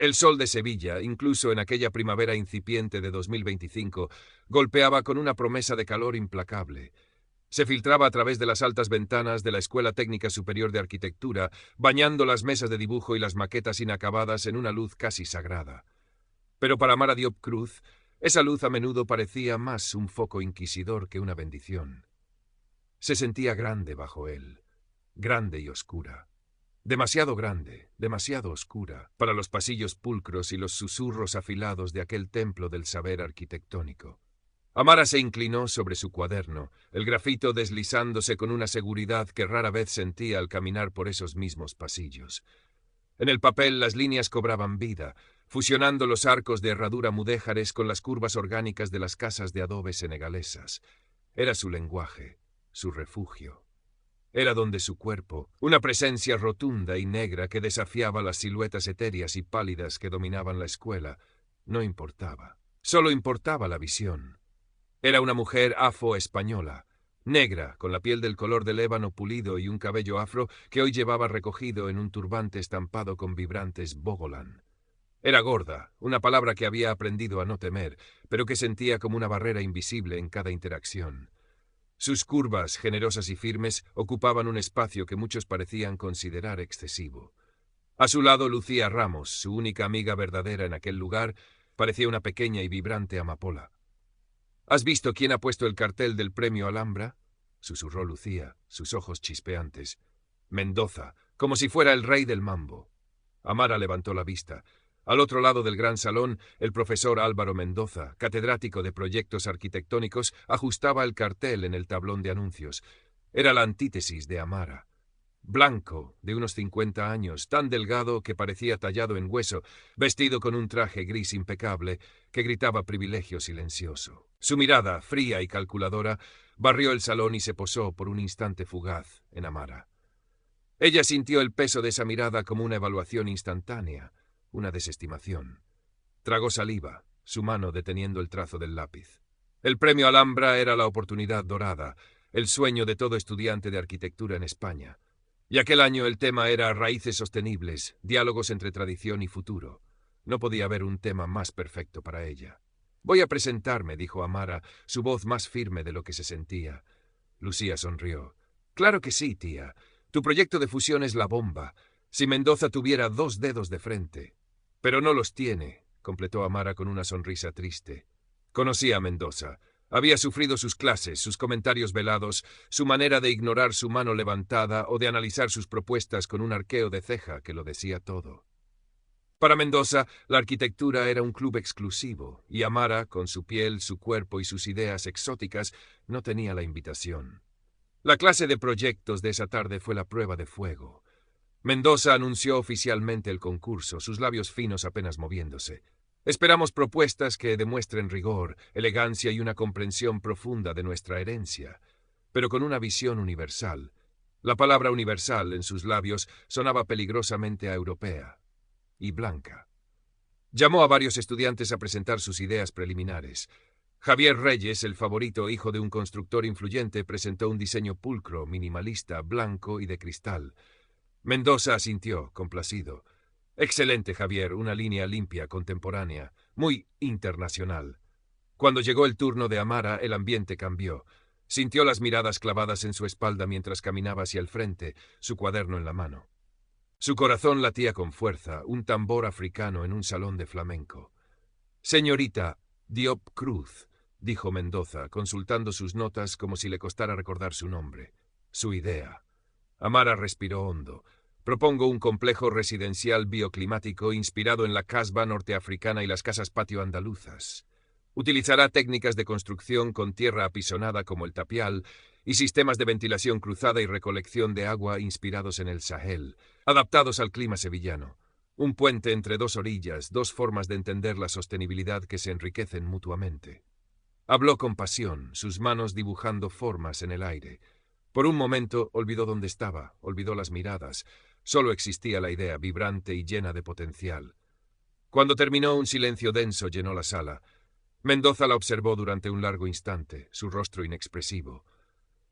El sol de Sevilla, incluso en aquella primavera incipiente de 2025, golpeaba con una promesa de calor implacable. Se filtraba a través de las altas ventanas de la Escuela Técnica Superior de Arquitectura, bañando las mesas de dibujo y las maquetas inacabadas en una luz casi sagrada. Pero para Amara Diop Cruz, esa luz a menudo parecía más un foco inquisidor que una bendición. Se sentía grande bajo él, grande y oscura. Demasiado grande, demasiado oscura, para los pasillos pulcros y los susurros afilados de aquel templo del saber arquitectónico. Amara se inclinó sobre su cuaderno, el grafito deslizándose con una seguridad que rara vez sentía al caminar por esos mismos pasillos. En el papel las líneas cobraban vida, fusionando los arcos de herradura mudéjares con las curvas orgánicas de las casas de adobe senegalesas. Era su lenguaje, su refugio. Era donde su cuerpo, una presencia rotunda y negra que desafiaba las siluetas etéreas y pálidas que dominaban la escuela, no importaba. Solo importaba la visión. Era una mujer afro-española, negra, con la piel del color del ébano pulido y un cabello afro que hoy llevaba recogido en un turbante estampado con vibrantes bogolan. Era gorda, una palabra que había aprendido a no temer, pero que sentía como una barrera invisible en cada interacción. Sus curvas, generosas y firmes, ocupaban un espacio que muchos parecían considerar excesivo. A su lado Lucía Ramos, su única amiga verdadera en aquel lugar, parecía una pequeña y vibrante amapola. ¿Has visto quién ha puesto el cartel del premio Alhambra?, susurró Lucía, sus ojos chispeantes. Mendoza, como si fuera el rey del mambo. Amara levantó la vista. Al otro lado del gran salón, el profesor Álvaro Mendoza, catedrático de proyectos arquitectónicos, ajustaba el cartel en el tablón de anuncios. Era la antítesis de Amara. Blanco, de unos 50 años, tan delgado que parecía tallado en hueso, vestido con un traje gris impecable que gritaba privilegio silencioso. Su mirada, fría y calculadora, barrió el salón y se posó por un instante fugaz en Amara. Ella sintió el peso de esa mirada como una evaluación instantánea, una desestimación. Tragó saliva, su mano deteniendo el trazo del lápiz. El premio Alhambra era la oportunidad dorada, el sueño de todo estudiante de arquitectura en España. Y aquel año el tema era raíces sostenibles, diálogos entre tradición y futuro. No podía haber un tema más perfecto para ella. Voy a presentarme, dijo Amara, su voz más firme de lo que se sentía. Lucía sonrió. Claro que sí, tía. Tu proyecto de fusión es la bomba. Si Mendoza tuviera 2 dedos de frente. Pero no los tiene, completó Amara con una sonrisa triste. Conocía a Mendoza. Había sufrido sus clases, sus comentarios velados, su manera de ignorar su mano levantada o de analizar sus propuestas con un arqueo de ceja que lo decía todo. Para Mendoza, la arquitectura era un club exclusivo, y Amara, con su piel, su cuerpo y sus ideas exóticas, no tenía la invitación. La clase de proyectos de esa tarde fue la prueba de fuego. Mendoza anunció oficialmente el concurso, sus labios finos apenas moviéndose. Esperamos propuestas que demuestren rigor, elegancia y una comprensión profunda de nuestra herencia, pero con una visión universal. La palabra universal en sus labios sonaba peligrosamente a europea y blanca. Llamó a varios estudiantes a presentar sus ideas preliminares. Javier Reyes, el favorito hijo de un constructor influyente, presentó un diseño pulcro, minimalista, blanco y de cristal. Mendoza asintió, complacido. Excelente, Javier, una línea limpia, contemporánea, muy internacional. Cuando llegó el turno de Amara, el ambiente cambió. Sintió las miradas clavadas en su espalda mientras caminaba hacia el frente, su cuaderno en la mano. Su corazón latía con fuerza, un tambor africano en un salón de flamenco. Señorita Diop Cruz, dijo Mendoza, consultando sus notas como si le costara recordar su nombre. Su idea. Amara respiró hondo. Propongo un complejo residencial bioclimático inspirado en la casba norteafricana y las casas patio andaluzas. Utilizará técnicas de construcción con tierra apisonada como el tapial y sistemas de ventilación cruzada y recolección de agua inspirados en el Sahel, adaptados al clima sevillano. Un puente entre 2 orillas, 2 formas de entender la sostenibilidad que se enriquecen mutuamente. Habló con pasión, sus manos dibujando formas en el aire. Por un momento olvidó dónde estaba, olvidó las miradas. Solo existía la idea, vibrante y llena de potencial. Cuando terminó, un silencio denso llenó la sala. Mendoza la observó durante un largo instante, su rostro inexpresivo.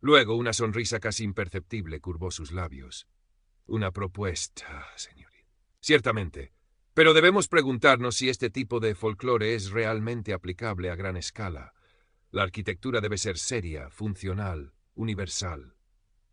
Luego, una sonrisa casi imperceptible curvó sus labios. Una propuesta, señorita. Ciertamente, Pero debemos preguntarnos si este tipo de folclore es realmente aplicable a gran escala. La arquitectura debe ser seria, funcional, universal.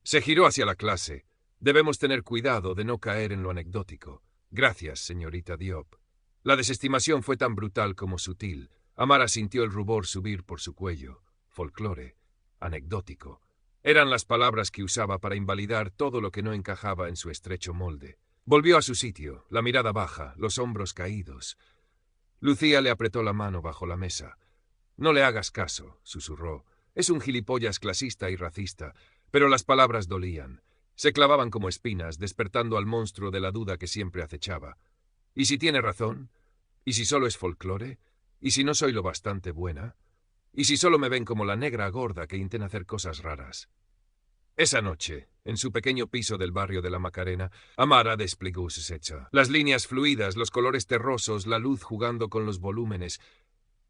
Se giró hacia la clase. Debemos tener cuidado de no caer en lo anecdótico. Gracias, señorita Diop. La desestimación fue tan brutal como sutil. Amara sintió el rubor subir por su cuello. Folclore, anecdótico. Eran las palabras que usaba para invalidar todo lo que no encajaba en su estrecho molde. Volvió a su sitio, la mirada baja, los hombros caídos. Lucía le apretó la mano bajo la mesa. «No le hagas caso», susurró. «Es un gilipollas clasista y racista». Pero las palabras dolían. Se clavaban como espinas, despertando al monstruo de la duda que siempre acechaba. ¿Y si tiene razón? ¿Y si solo es folclore? ¿Y si no soy lo bastante buena? ¿Y si solo me ven como la negra gorda que intenta hacer cosas raras? Esa noche, en su pequeño piso del barrio de la Macarena, Amara desplegó su hecha. Las líneas fluidas, los colores terrosos, la luz jugando con los volúmenes.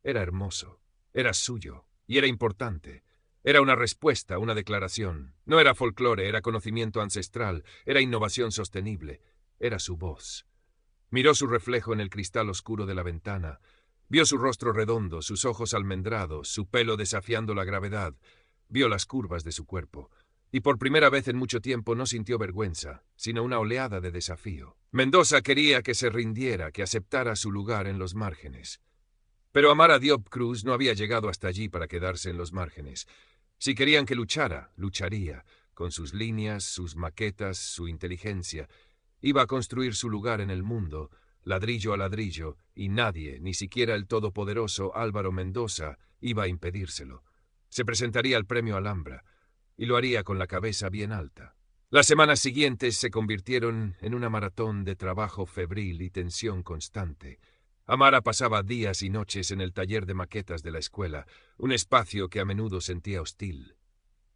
Era hermoso, era suyo, y era importante. Era una respuesta, una declaración. No era folclore, era conocimiento ancestral, era innovación sostenible. Era su voz. Miró su reflejo en el cristal oscuro de la ventana. Vio su rostro redondo, sus ojos almendrados, su pelo desafiando la gravedad. Vio las curvas de su cuerpo. Y por primera vez en mucho tiempo no sintió vergüenza, sino una oleada de desafío. Mendoza quería que se rindiera, que aceptara su lugar en los márgenes. Pero Amara Diop Cruz no había llegado hasta allí para quedarse en los márgenes. Si querían que luchara, lucharía, con sus líneas, sus maquetas, su inteligencia. Iba a construir su lugar en el mundo, ladrillo a ladrillo, y nadie, ni siquiera el todopoderoso Álvaro Mendoza, iba a impedírselo. Se presentaría al premio Alhambra, y lo haría con la cabeza bien alta. Las semanas siguientes se convirtieron en una maratón de trabajo febril y tensión constante. Amara pasaba días y noches en el taller de maquetas de la escuela, un espacio que a menudo sentía hostil.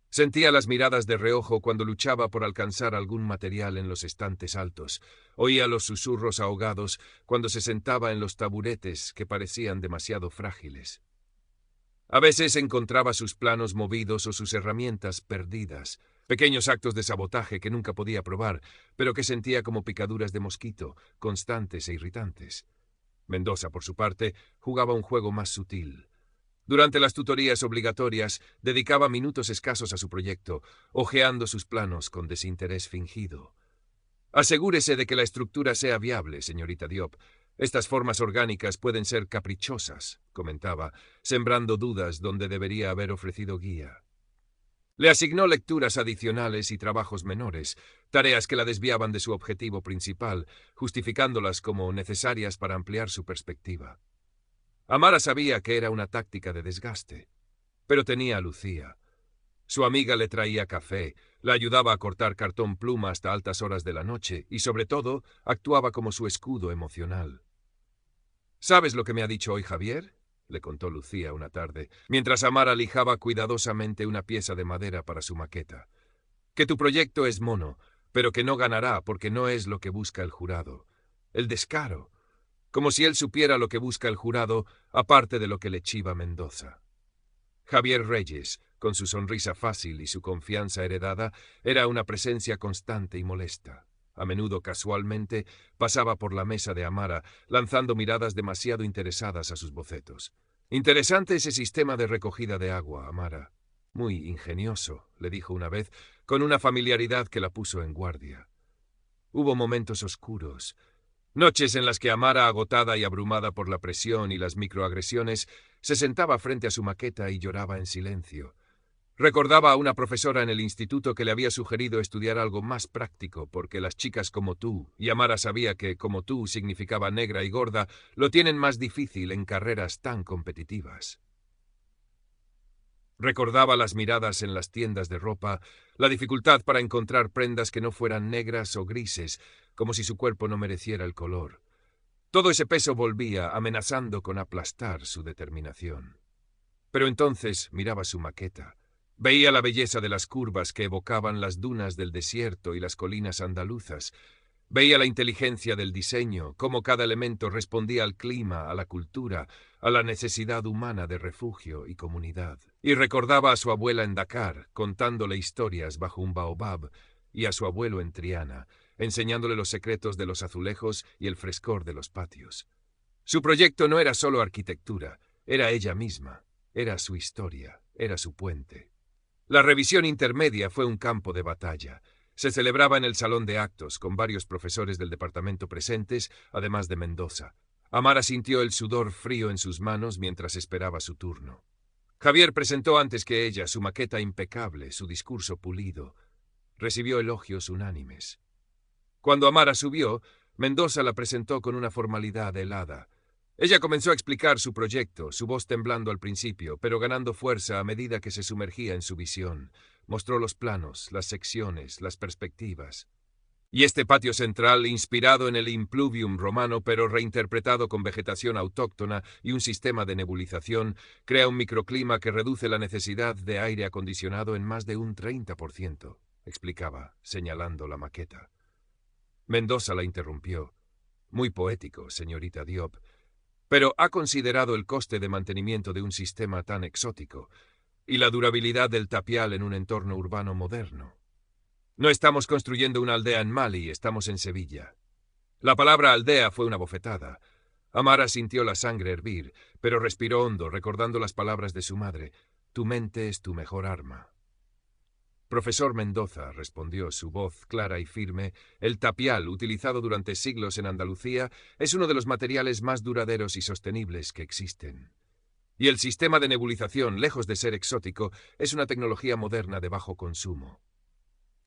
Sentía las miradas de reojo cuando luchaba por alcanzar algún material en los estantes altos. Oía los susurros ahogados cuando se sentaba en los taburetes que parecían demasiado frágiles. A veces encontraba sus planos movidos o sus herramientas perdidas, pequeños actos de sabotaje que nunca podía probar, pero que sentía como picaduras de mosquito, constantes e irritantes. Mendoza, por su parte, jugaba un juego más sutil. Durante las tutorías obligatorias, dedicaba minutos escasos a su proyecto, hojeando sus planos con desinterés fingido. «Asegúrese de que la estructura sea viable, señorita Diop. Estas formas orgánicas pueden ser caprichosas», comentaba, sembrando dudas donde debería haber ofrecido guía. Le asignó lecturas adicionales y trabajos menores, tareas que la desviaban de su objetivo principal, justificándolas como necesarias para ampliar su perspectiva. Amara sabía que era una táctica de desgaste, pero tenía a Lucía. Su amiga le traía café, la ayudaba a cortar cartón pluma hasta altas horas de la noche y, sobre todo, actuaba como su escudo emocional. «¿Sabes lo que me ha dicho hoy Javier?», le contó Lucía una tarde, mientras Amara lijaba cuidadosamente una pieza de madera para su maqueta. «Que tu proyecto es mono, pero que no ganará porque no es lo que busca el jurado. El descaro. Como si él supiera lo que busca el jurado, aparte de lo que le chiva Mendoza». Javier Reyes, con su sonrisa fácil y su confianza heredada, era una presencia constante y molesta. A menudo, casualmente, pasaba por la mesa de Amara, lanzando miradas demasiado interesadas a sus bocetos. «Interesante ese sistema de recogida de agua, Amara. Muy ingenioso», le dijo una vez, con una familiaridad que la puso en guardia. Hubo momentos oscuros, noches en las que Amara, agotada y abrumada por la presión y las microagresiones, se sentaba frente a su maqueta y lloraba en silencio. Recordaba a una profesora en el instituto que le había sugerido estudiar algo más práctico, porque las chicas como tú, y Amara sabía que como tú significaba negra y gorda, lo tienen más difícil en carreras tan competitivas. Recordaba las miradas en las tiendas de ropa, la dificultad para encontrar prendas que no fueran negras o grises, como si su cuerpo no mereciera el color. Todo ese peso volvía, amenazando con aplastar su determinación. Pero entonces miraba su maqueta. Veía la belleza de las curvas que evocaban las dunas del desierto y las colinas andaluzas. Veía la inteligencia del diseño, cómo cada elemento respondía al clima, a la cultura, a la necesidad humana de refugio y comunidad. Y recordaba a su abuela en Dakar, contándole historias bajo un baobab, y a su abuelo en Triana, enseñándole los secretos de los azulejos y el frescor de los patios. Su proyecto no era solo arquitectura, era ella misma, era su historia, era su puente. La revisión intermedia fue un campo de batalla. Se celebraba en el salón de actos, con varios profesores del departamento presentes, además de Mendoza. Amara sintió el sudor frío en sus manos mientras esperaba su turno. Javier presentó antes que ella su maqueta impecable, su discurso pulido. Recibió elogios unánimes. Cuando Amara subió, Mendoza la presentó con una formalidad helada. Ella comenzó a explicar su proyecto, su voz temblando al principio, pero ganando fuerza a medida que se sumergía en su visión. Mostró los planos, las secciones, las perspectivas. Y este patio central, inspirado en el impluvium romano pero reinterpretado con vegetación autóctona y un sistema de nebulización, crea un microclima que reduce la necesidad de aire acondicionado en más de un 30%, explicaba, señalando la maqueta. Mendoza la interrumpió. Muy poético, señorita Diop, pero ¿ha considerado el coste de mantenimiento de un sistema tan exótico y la durabilidad del tapial en un entorno urbano moderno? No estamos construyendo una aldea en Mali, estamos en Sevilla. La palabra aldea fue una bofetada. Amara sintió la sangre hervir, pero respiró hondo, recordando las palabras de su madre. Tu mente es tu mejor arma. Profesor Mendoza, respondió su voz clara y firme, el tapial, utilizado durante siglos en Andalucía, es uno de los materiales más duraderos y sostenibles que existen. Y el sistema de nebulización, lejos de ser exótico, es una tecnología moderna de bajo consumo.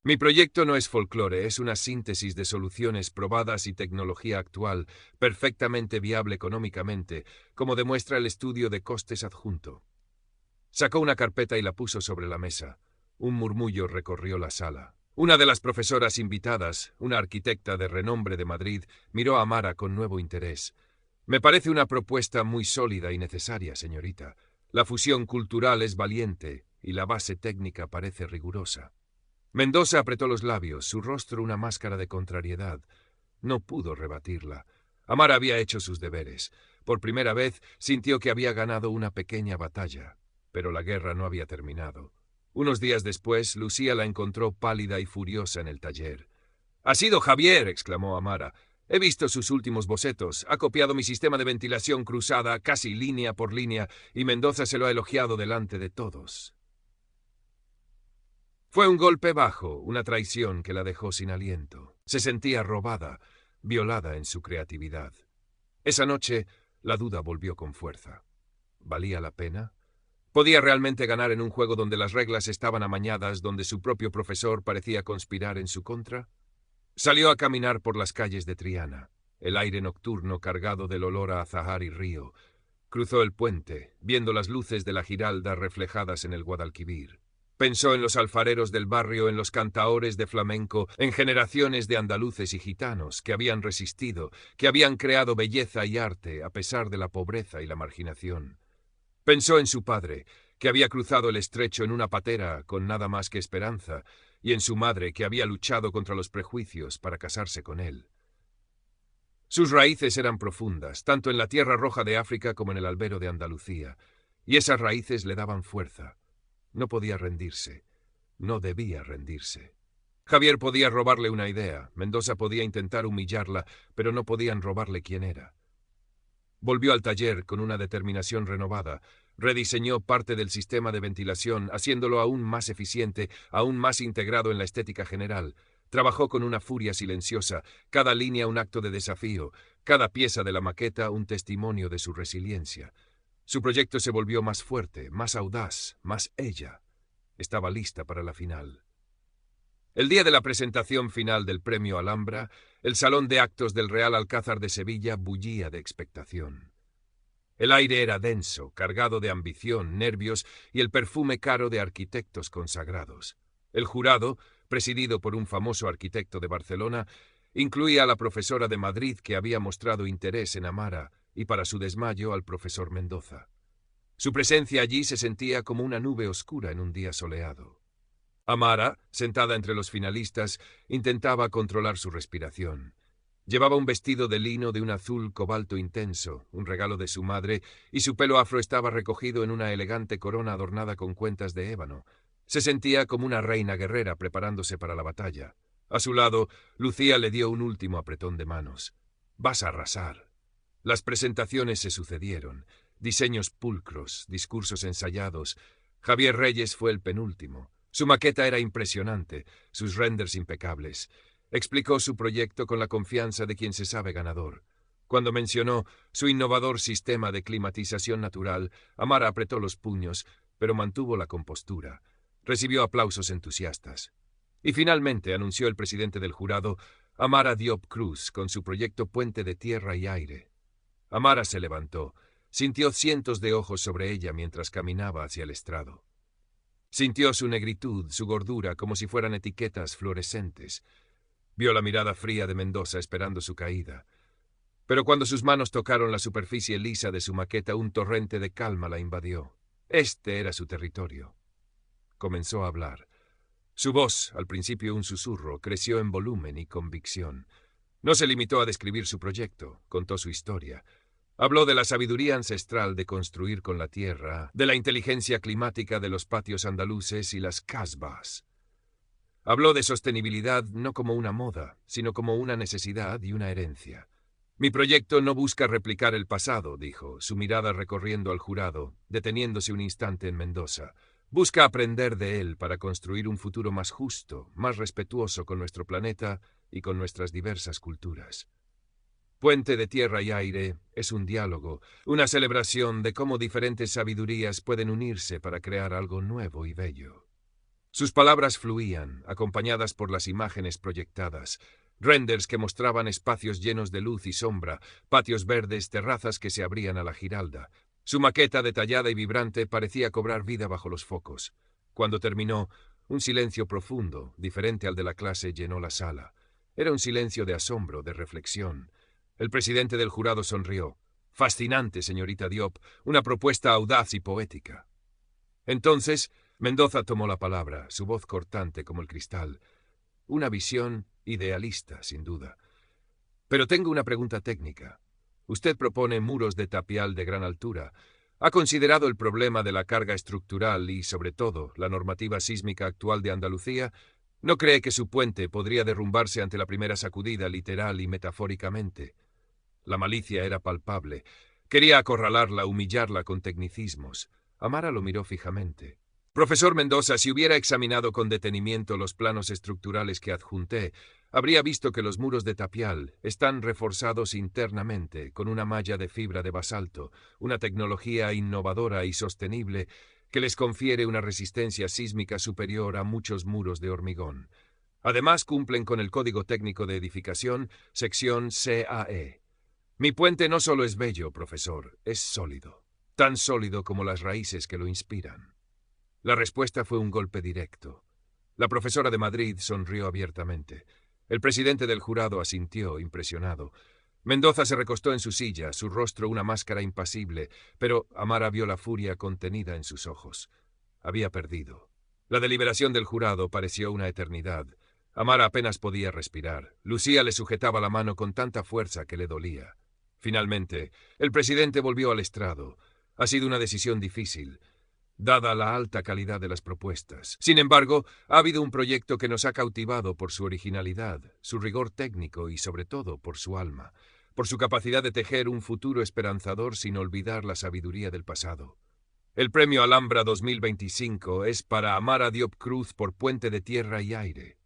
Mi proyecto no es folclore, es una síntesis de soluciones probadas y tecnología actual, perfectamente viable económicamente, como demuestra el estudio de costes adjunto. Sacó una carpeta y la puso sobre la mesa. Un murmullo recorrió la sala. Una de las profesoras invitadas, una arquitecta de renombre de Madrid, miró a Amara con nuevo interés. Me parece una propuesta muy sólida y necesaria, señorita. La fusión cultural es valiente y la base técnica parece rigurosa. Mendoza apretó los labios, su rostro una máscara de contrariedad. No pudo rebatirla. Amara había hecho sus deberes. Por primera vez sintió que había ganado una pequeña batalla, pero la guerra no había terminado. Unos días después, Lucía la encontró pálida y furiosa en el taller. «¡Ha sido Javier!», exclamó Amara. «He visto sus últimos bocetos. Ha copiado mi sistema de ventilación cruzada, casi línea por línea, y Mendoza se lo ha elogiado delante de todos». Fue un golpe bajo, una traición que la dejó sin aliento. Se sentía robada, violada en su creatividad. Esa noche, la duda volvió con fuerza. ¿Valía la pena? ¿Podía realmente ganar en un juego donde las reglas estaban amañadas, donde su propio profesor parecía conspirar en su contra? Salió a caminar por las calles de Triana, el aire nocturno cargado del olor a azahar y río. Cruzó el puente, viendo las luces de la Giralda reflejadas en el Guadalquivir. Pensó en los alfareros del barrio, en los cantaores de flamenco, en generaciones de andaluces y gitanos que habían resistido, que habían creado belleza y arte a pesar de la pobreza y la marginación. Pensó en su padre, que había cruzado el estrecho en una patera con nada más que esperanza, y en su madre, que había luchado contra los prejuicios para casarse con él. Sus raíces eran profundas, tanto en la tierra roja de África como en el albero de Andalucía, y esas raíces le daban fuerza. No podía rendirse. No debía rendirse. Javier podía robarle una idea, Mendoza podía intentar humillarla, pero no podían robarle quién era. Volvió al taller con una determinación renovada. Rediseñó parte del sistema de ventilación, haciéndolo aún más eficiente, aún más integrado en la estética general. Trabajó con una furia silenciosa, cada línea un acto de desafío, cada pieza de la maqueta un testimonio de su resiliencia. Su proyecto se volvió más fuerte, más audaz, más ella. Estaba lista para la final. El día de la presentación final del premio Alhambra, el salón de actos del Real Alcázar de Sevilla bullía de expectación. El aire era denso, cargado de ambición, nervios y el perfume caro de arquitectos consagrados. El jurado, presidido por un famoso arquitecto de Barcelona, incluía a la profesora de Madrid que había mostrado interés en Amara y, para su desmayo, al profesor Mendoza. Su presencia allí se sentía como una nube oscura en un día soleado. Amara, sentada entre los finalistas, intentaba controlar su respiración. Llevaba un vestido de lino de un azul cobalto intenso, un regalo de su madre, y su pelo afro estaba recogido en una elegante corona adornada con cuentas de ébano. Se sentía como una reina guerrera preparándose para la batalla. A su lado, Lucía le dio un último apretón de manos. «Vas a arrasar». Las presentaciones se sucedieron. Diseños pulcros, discursos ensayados. Javier Reyes fue el penúltimo. Su maqueta era impresionante, sus renders impecables. Explicó su proyecto con la confianza de quien se sabe ganador. Cuando mencionó su innovador sistema de climatización natural, Amara apretó los puños, pero mantuvo la compostura. Recibió aplausos entusiastas. Y finalmente, anunció el presidente del jurado, Amara Diop Cruz, con su proyecto Puente de Tierra y Aire. Amara se levantó. Sintió cientos de ojos sobre ella mientras caminaba hacia el estrado. Sintió su negritud, su gordura, como si fueran etiquetas fluorescentes. Vio la mirada fría de Mendoza esperando su caída. Pero cuando sus manos tocaron la superficie lisa de su maqueta, un torrente de calma la invadió. Este era su territorio. Comenzó a hablar. Su voz, al principio un susurro, creció en volumen y convicción. No se limitó a describir su proyecto, contó su historia. Habló de la sabiduría ancestral de construir con la tierra, de la inteligencia climática de los patios andaluces y las casbahs. Habló de sostenibilidad no como una moda, sino como una necesidad y una herencia. Mi proyecto no busca replicar el pasado, dijo, su mirada recorriendo al jurado, deteniéndose un instante en Mendoza. Busca aprender de él para construir un futuro más justo, más respetuoso con nuestro planeta y con nuestras diversas culturas. Puente de Tierra y Aire es un diálogo, una celebración de cómo diferentes sabidurías pueden unirse para crear algo nuevo y bello. Sus palabras fluían, acompañadas por las imágenes proyectadas, renders que mostraban espacios llenos de luz y sombra, patios verdes, terrazas que se abrían a la Giralda. Su maqueta detallada y vibrante parecía cobrar vida bajo los focos. Cuando terminó, un silencio profundo, diferente al de la clase, llenó la sala. Era un silencio de asombro, de reflexión. El presidente del jurado sonrió. «Fascinante, señorita Diop, una propuesta audaz y poética». Entonces, Mendoza tomó la palabra, su voz cortante como el cristal. Una visión idealista, sin duda. Pero tengo una pregunta técnica. Usted propone muros de tapial de gran altura. ¿Ha considerado el problema de la carga estructural y, sobre todo, la normativa sísmica actual de Andalucía? ¿No cree que su puente podría derrumbarse ante la primera sacudida, literal y metafóricamente? La malicia era palpable. Quería acorralarla, humillarla con tecnicismos. Amara lo miró fijamente. «Profesor Mendoza, si hubiera examinado con detenimiento los planos estructurales que adjunté, habría visto que los muros de tapial están reforzados internamente con una malla de fibra de basalto, una tecnología innovadora y sostenible que les confiere una resistencia sísmica superior a muchos muros de hormigón. Además, cumplen con el Código Técnico de Edificación, sección CAE. Mi puente no solo es bello, profesor, es sólido, tan sólido como las raíces que lo inspiran». La respuesta fue un golpe directo. La profesora de Madrid sonrió abiertamente. El presidente del jurado asintió, impresionado. Mendoza se recostó en su silla, su rostro una máscara impasible, pero Amara vio la furia contenida en sus ojos. Había perdido. La deliberación del jurado pareció una eternidad. Amara apenas podía respirar. Lucía le sujetaba la mano con tanta fuerza que le dolía. Finalmente, el presidente volvió al estrado. Ha sido una decisión difícil, dada la alta calidad de las propuestas. Sin embargo, ha habido un proyecto que nos ha cautivado por su originalidad, su rigor técnico y, sobre todo, por su alma, por su capacidad de tejer un futuro esperanzador sin olvidar la sabiduría del pasado. El premio Alhambra 2025 es para Amara Diop Cruz por Puente de Tierra y Aire.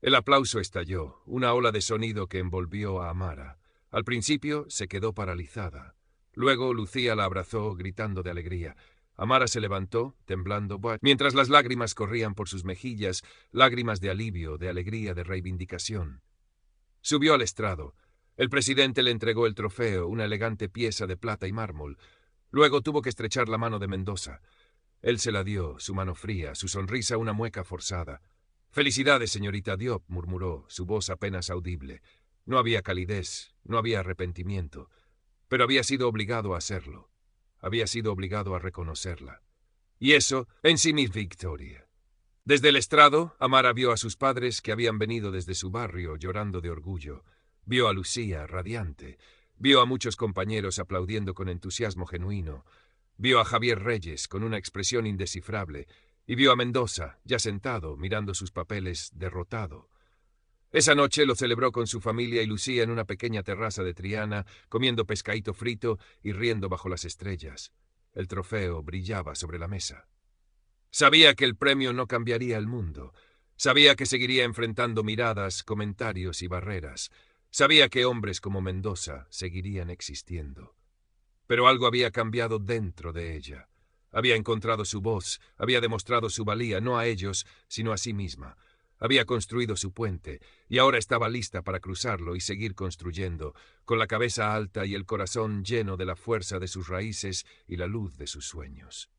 El aplauso estalló, una ola de sonido que envolvió a Amara. Al principio se quedó paralizada. Luego Lucía la abrazó, gritando de alegría. Amara se levantó, temblando, mientras las lágrimas corrían por sus mejillas, lágrimas de alivio, de alegría, de reivindicación. Subió al estrado. El presidente le entregó el trofeo, una elegante pieza de plata y mármol. Luego tuvo que estrechar la mano de Mendoza. Él se la dio, su mano fría, su sonrisa una mueca forzada. «Felicidades, señorita Diop», murmuró, su voz apenas audible. No había calidez, no había arrepentimiento, pero había sido obligado a hacerlo. Había sido obligado a reconocerla. Y eso en sí mi victoria. Desde el estrado, Amara vio a sus padres que habían venido desde su barrio llorando de orgullo. Vio a Lucía, radiante. Vio a muchos compañeros aplaudiendo con entusiasmo genuino. Vio a Javier Reyes con una expresión indescifrable. Y vio a Mendoza, ya sentado, mirando sus papeles, derrotado. Esa noche lo celebró con su familia y Lucía en una pequeña terraza de Triana, comiendo pescadito frito y riendo bajo las estrellas. El trofeo brillaba sobre la mesa. Sabía que el premio no cambiaría el mundo. Sabía que seguiría enfrentando miradas, comentarios y barreras. Sabía que hombres como Mendoza seguirían existiendo. Pero algo había cambiado dentro de ella. Había encontrado su voz, había demostrado su valía, no a ellos, sino a sí misma. Había construido su puente, y ahora estaba lista para cruzarlo y seguir construyendo, con la cabeza alta y el corazón lleno de la fuerza de sus raíces y la luz de sus sueños.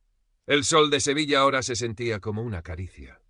El sol de Sevilla ahora se sentía como una caricia.